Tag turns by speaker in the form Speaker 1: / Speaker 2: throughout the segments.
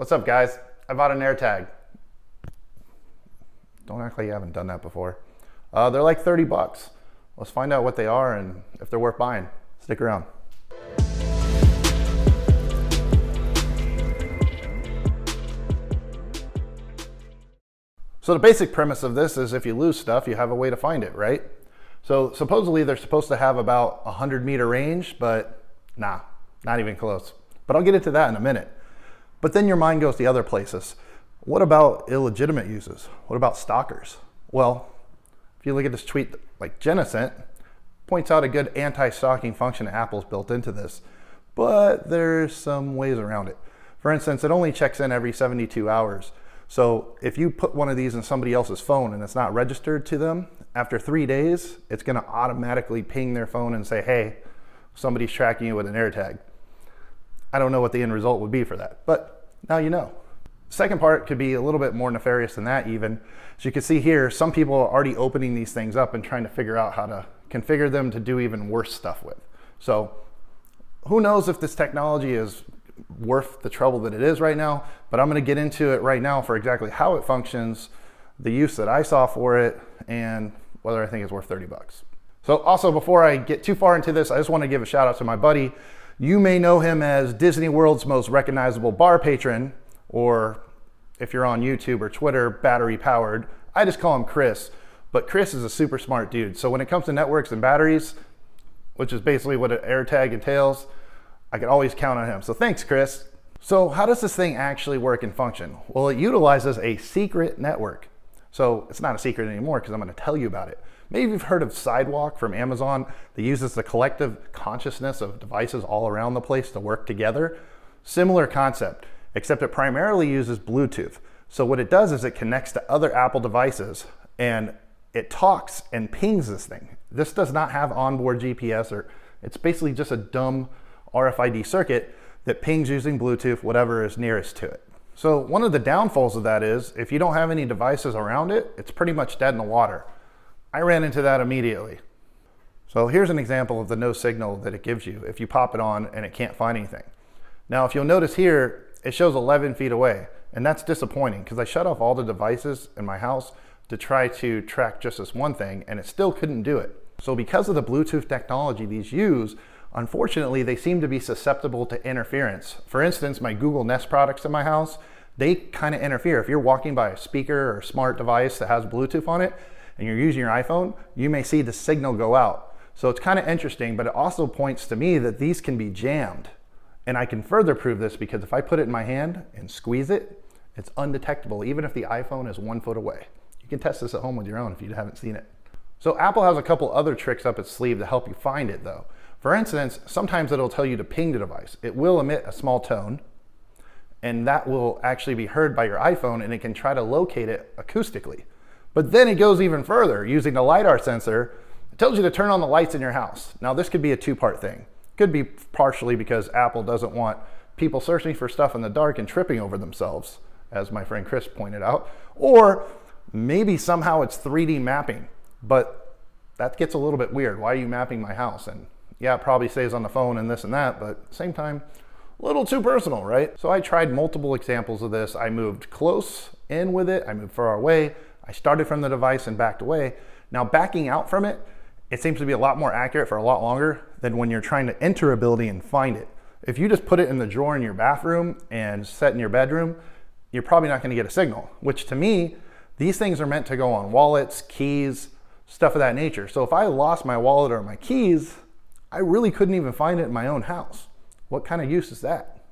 Speaker 1: What's up, guys? I bought an AirTag. Don't act like you haven't done that before. They're like 30 bucks. Let's find out what they are and if they're worth buying. Stick around. So the basic premise of this is if you lose stuff, you have a way to find it, right? So supposedly they're supposed to have about 100-meter range, but nah, not even close. But I'll get into that in a minute. But then your mind goes to other places. What about illegitimate uses? What about stalkers? Well, if you look at this tweet like Jenna sent, points out a good anti-stalking function Apple's built into this, but there's some ways around it. For instance, it only checks in every 72 hours. So if you put one of these in somebody else's phone and it's not registered to them, after 3 days, it's gonna automatically ping their phone and say, hey, somebody's tracking you with an AirTag. I don't know what the end result would be for that, but now you know. Second part could be a little bit more nefarious than that even. As you can see here, some people are already opening these things up and trying to figure out how to configure them to do even worse stuff with. So who knows if this technology is worth the trouble that it is right now, but I'm gonna get into it right now for exactly how it functions, the use that I saw for it, and whether I think it's worth 30 bucks. So also before I get too far into this, I just wanna give a shout out to my buddy. You may know him as Disney World's most recognizable bar patron, or if you're on YouTube or Twitter, battery powered. I just call him Chris, but Chris is a super smart dude. So when it comes to networks and batteries, which is basically what an AirTag entails, I can always count on him. So thanks, Chris. So how does this thing actually work and function? Well, it utilizes a secret network. So it's not a secret anymore because I'm gonna tell you about it. Maybe you've heard of Sidewalk from Amazon that uses the collective consciousness of devices all around the place to work together. Similar concept, except it primarily uses Bluetooth. So what it does is it connects to other Apple devices and it talks and pings this thing. This does not have onboard GPS, or it's basically just a dumb RFID circuit that pings using Bluetooth, whatever is nearest to it. So one of the downfalls of that is if you don't have any devices around it, it's pretty much dead in the water. I ran into that immediately. So here's an example of the no signal that it gives you if you pop it on and it can't find anything. Now, if you'll notice here, it shows 11 feet away, and that's disappointing because I shut off all the devices in my house to try to track just this one thing, and it still couldn't do it. So because of the Bluetooth technology these use, unfortunately, they seem to be susceptible to interference. For instance, my Google Nest products in my house, they kind of interfere. If you're walking by a speaker or smart device that has Bluetooth on it, and you're using your iPhone, you may see the signal go out. So it's kind of interesting, but it also points to me that these can be jammed. And I can further prove this because if I put it in my hand and squeeze it, it's undetectable, even if the iPhone is 1 foot away. You can test this at home with your own if you haven't seen it. So Apple has a couple other tricks up its sleeve to help you find it though. For instance, sometimes it'll tell you to ping the device. It will emit a small tone, and that will actually be heard by your iPhone, and it can try to locate it acoustically. But then it goes even further. Using the LiDAR sensor, it tells you to turn on the lights in your house. Now this could be a two-part thing. Could be partially because Apple doesn't want people searching for stuff in the dark and tripping over themselves, as my friend Chris pointed out. Or maybe somehow it's 3D mapping, but that gets a little bit weird. Why are you mapping my house? And yeah, it probably stays on the phone and this and that, but at the same time, a little too personal, right? So I tried multiple examples of this. I moved close in with it. I moved far away. I started from the device and backed away. Now backing out from it, it seems to be a lot more accurate for a lot longer than when you're trying to enter a building and find it. If you just put it in the drawer in your bathroom and set in your bedroom, you're probably not gonna get a signal, which to me, these things are meant to go on wallets, keys, stuff of that nature. So if I lost my wallet or my keys, I really couldn't even find it in my own house. What kind of use is that?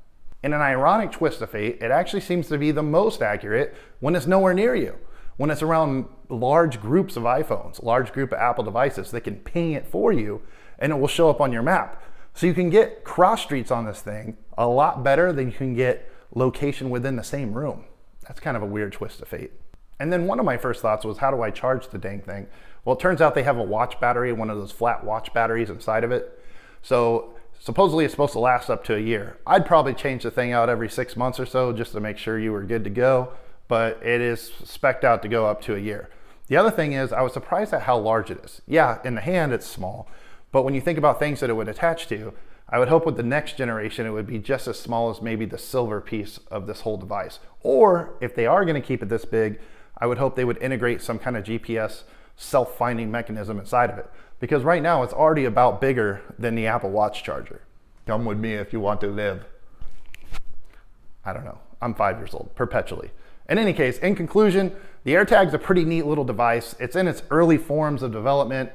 Speaker 1: In an ironic twist of fate, it actually seems to be the most accurate when it's nowhere near you. When it's around large groups of iPhones, large group of Apple devices that can ping it for you and it will show up on your map. So you can get cross streets on this thing a lot better than you can get location within the same room. That's kind of a weird twist of fate. And then one of my first thoughts was, how do I charge the dang thing? Well, it turns out they have a watch battery, one of those flat watch batteries inside of it. So supposedly it's supposed to last up to a year. I'd probably change the thing out every 6 months or so just to make sure you were good to go. But it is spec'd out to go up to a year. The other thing is, I was surprised at how large it is. Yeah, in the hand it's small, but when you think about things that it would attach to, I would hope with the next generation it would be just as small as maybe the silver piece of this whole device. Or if they are going to keep it this big, I would hope they would integrate some kind of GPS self-finding mechanism inside of it. Because right now it's already about bigger than the Apple Watch charger. Come with me if you want to live. I don't know. I'm 5 years old, perpetually. In any case, in conclusion, the AirTag's a pretty neat little device. It's in its early forms of development.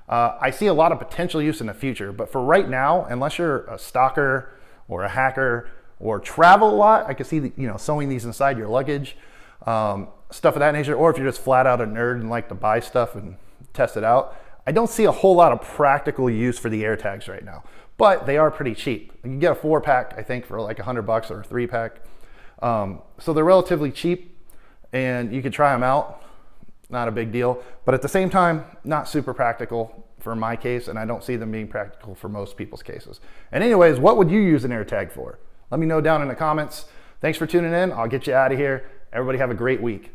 Speaker 1: I see a lot of potential use in the future, but for right now, unless you're a stalker or a hacker or travel a lot, I could see sewing these inside your luggage, stuff of that nature, or if you're just flat out a nerd and like to buy stuff and test it out. I don't see a whole lot of practical use for the AirTags right now, but they are pretty cheap. You can get a 4-pack, I think, for like $100 or a 3-pack. So they're relatively cheap and you could try them out. Not a big deal, but at the same time, not super practical for my case, and I don't see them being practical for most people's cases. And anyways, what would you use an AirTag for? Let me know down in the comments. Thanks for tuning in. I'll get you out of here. Everybody have a great week.